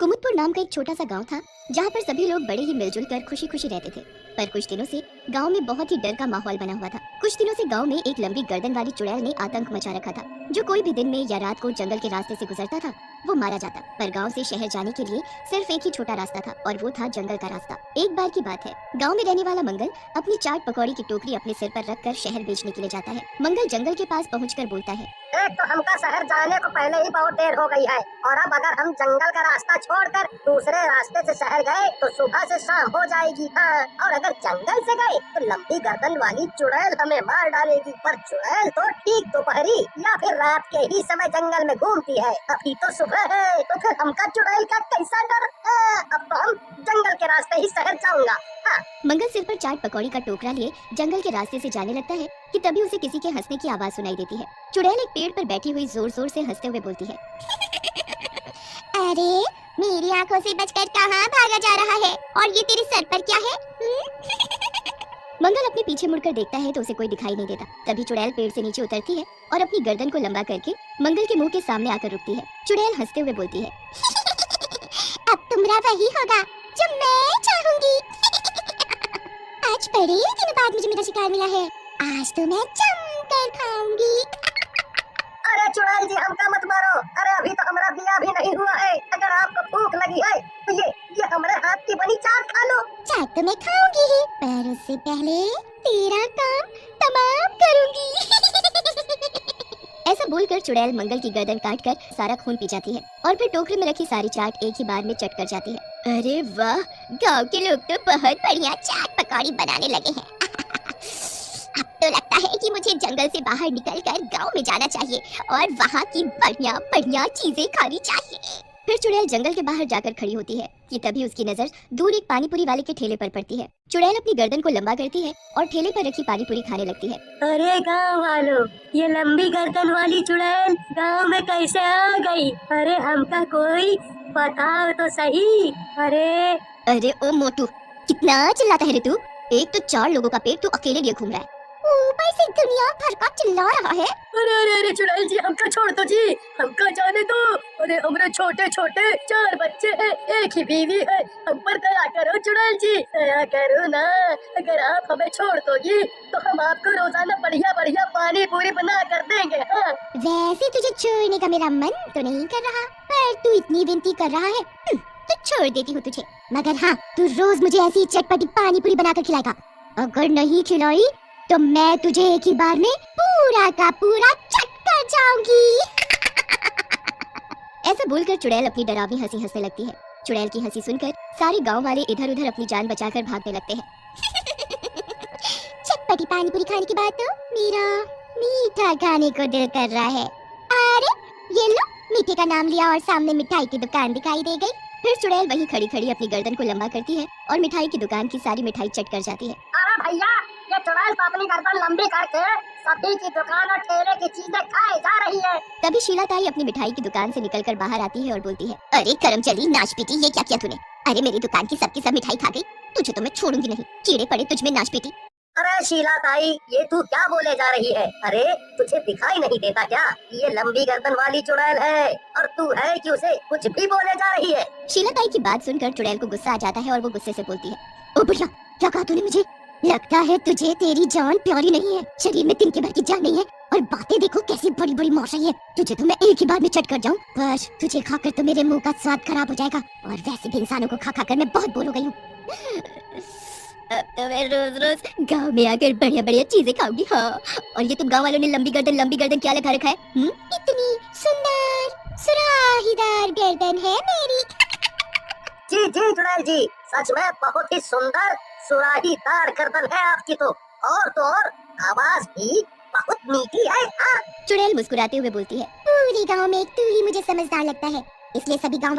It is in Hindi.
कुमुदपुर नाम का एक छोटा सा गांव था जहां पर सभी लोग बड़े ही मिलजुल कर खुशी खुशी रहते थे। पर कुछ दिनों से गांव में बहुत ही डर का माहौल बना हुआ था। कुछ दिनों से गांव में एक लंबी गर्दन वाली चुड़ैल ने आतंक मचा रखा था। जो कोई भी दिन में या रात को जंगल के रास्ते से गुजरता था वो मारा जाता। पर गांव से शहर जाने के लिए सिर्फ एक ही छोटा रास्ता था और वो था जंगल का रास्ता। एक बार की बात है, गाँव में रहने वाला मंगल अपनी चाट पकौड़ी की टोकरी अपने सिर पर रखकर शहर बेचने के लिए जाता है। मंगल जंगल के पास पहुँच बोलता है, एक तो हमका शहर जाने को पहले ही बहुत देर हो गई है, और अब अगर हम जंगल का रास्ता छोड़कर दूसरे रास्ते से शहर गए तो सुबह से शाम हो जाएगी। हाँ, और अगर जंगल से गए तो लंबी गर्दन वाली चुड़ैल हमें मार डालेगी। पर चुड़ैल तो ठीक दोपहरी या फिर रात के ही समय जंगल में घूमती है, अभी तो सुबह है, तो फिर हमका चुड़ैल का कैसा डर। अब तो हम जंगल के रास्ते ही शहर जाऊंगा। मंगल सिर पर चाट पकौड़ी का टोकरा लिए जंगल के रास्ते से जाने लगता है कि तभी उसे किसी के हंसने की आवाज सुनाई देती है। चुड़ैल एक पेड़ पर बैठी हुई जोर जोर से हंसते हुए बोलती है, अरे मेरी आंखों से बचकर कहाँ भागा जा रहा है, और ये तेरे सर पर क्या है? मंगल अपने पीछे मुड़कर देखता है तो उसे कोई दिखाई नहीं देता। तभी चुड़ैल पेड़ से नीचे उतरती है और अपनी गर्दन को लंबा करके मंगल के मुंह के सामने आकर रुकती है। चुड़ैल हंसते हुए बोलती है, अब तुमरा वही होगा जो मैं चाहूंगी। आज बड़े दिनों बाद मुझे मेरा शिकार मिला है, आज तो मैं जमकर खाऊंगी। अरे चुड़ैल जी, हमका मत मारो। अरे अभी तो हमारा बिया भी नहीं हुआ है। अगर आपको भूख लगी है तो ये हमारे हाथ की बनी चाट खा लो। चाट तो मैं खाऊंगी ही, पर उससे पहले तेरा काम तमाम करूंगी। ऐसा बोलकर चुड़ैल मंगल की गर्दन काटकर सारा खून पी जाती है और फिर टोकरी में रखी सारी चाट एक ही बार में चट कर जाती है। अरे वाह, गांव के लोग तो बहुत बढ़िया चाट पकौड़ी बनाने लगे हैं। अब तो लगता है कि मुझे जंगल से बाहर निकलकर गांव में जाना चाहिए और वहाँ की बढ़िया बढ़िया चीजें खानी चाहिए। फिर चुड़ैल जंगल के बाहर जाकर खड़ी होती है कि तभी उसकी नजर दूर एक पानीपुरी वाले के ठेले पर पड़ती है। चुड़ैल अपनी गर्दन को लंबा करती है और ठेले पर रखी पानीपुरी खाने लगती है। अरे गाँव वालों, ये लंबी गर्दन वाली चुड़ैल गाँव में कैसे आ गई? अरे हमका कोई बताओ तो सही। अरे ओ मोटू, कितना चिल्लाता है रे तू? एक तो 4 लोगों का पेट तू अकेले लिए घूम रहा है, ऊपर से दुनिया भर का चिल्ला रहा है। अरे चुड़ैल जी, हमका छोड़ दो जी, हमका जाने दो। अरे हमारे छोटे छोटे 4 बच्चे हैं, एक ही बीवी है, हम पर दया करो चुड़ैल जी, दया करो ना। अगर आप हमें छोड़ दोगी तो हम आपको रोजाना बढ़िया बढ़िया पानी पूरी बना कर देंगे। हाँ। वैसे तुझे छोड़ने का मेरा मन तो नहीं कर रहा, पर तू इतनी विनती कर रहा है तो छोड़ देती हूँ तुझे। मगर हाँ, तू रोज मुझे ऐसी चटपटी पानी पूरी बनाकर खिलाएगा। अगर नहीं खिलाई तो मैं तुझे एक ही बार में पूरा का पूरा चट कर जाऊंगी। ऐसा बोलकर चुड़ैल अपनी डरावनी हंसी हंसने लगती है। चुड़ैल की हंसी सुनकर सारे गांव वाले इधर उधर अपनी जान बचाकर भागने लगते हैं। चटपटी पानी पूरी खाने के बाद तो मेरा मीठा खाने को दिल कर रहा है। अरे ये लो, मीठे का नाम लिया और सामने मिठाई की दुकान दिखाई दे गई। फिर चुड़ैल वहीं खड़ी खड़ी अपनी गर्दन को लंबा करती है और मिठाई की दुकान की सारी मिठाई चट कर जाती है। अरे भैया, ये चुड़ैल तो अपनी गर्दन लंबी करके सभी की दुकान और ठेले की चीजें खाए जा रही है। तभी शीला ताई अपनी मिठाई की दुकान से निकलकर बाहर आती है और बोलती है, अरे करमचली नाच पीटी, ये क्या किया तूने? अरे मेरी दुकान की सबकी सब मिठाई खा गई, तुझे तो मैं छोड़ूंगी नहीं, कीड़े पड़े तुझ में नाच पीटी। अरे शीला ताई, ये तू क्या बोले जा रही है? अरे तुझे दिखाई नहीं देता क्या? ये लंबी गर्दन वाली चुड़ैल है और तू है कि उसे कुछ भी बोले जा रही है? शीला ताई की बात सुनकर चुड़ैल को गुस्सा आ जाता है और वो गुस्से से बोलती है, ओ बुढ़िया, क्या कहा तूने मुझे? लगता है तुझे तेरी जान प्यारी नहीं है, शरीर में तिनके भर की जान नहीं है, और बातें देखो कैसी बड़ी बड़ी मार रही है। तुझे तो मैं एक ही बार में चट कर जाऊं, पर तुझे खाकर तो मेरे मुंह का स्वाद खराब हो जाएगा, और वैसे भी इंसानों को खा खा कर मैं बहुत बोर हो गई हूँ। अब तो मैं रोज रोज गांव में आकर बढ़िया बढ़िया चीजें खाऊंगी। हाँ, और ये तुम गांव वालों ने लंबी गर्दन क्या लगा रखा है? इतनी सुंदर सुराहीदार गर्दन है मेरी। जी जी चुड़ैल जी, सच में बहुत ही सुंदर सुराहीदार गर्दन है आपकी तो और आवाज भी बहुत मीठी है। हाँ। चुड़ैल मुस्कुराते हुए बोलती है, पूरी गांव में तू ही मुझे समझदार लगता है, इसलिए सभी गांव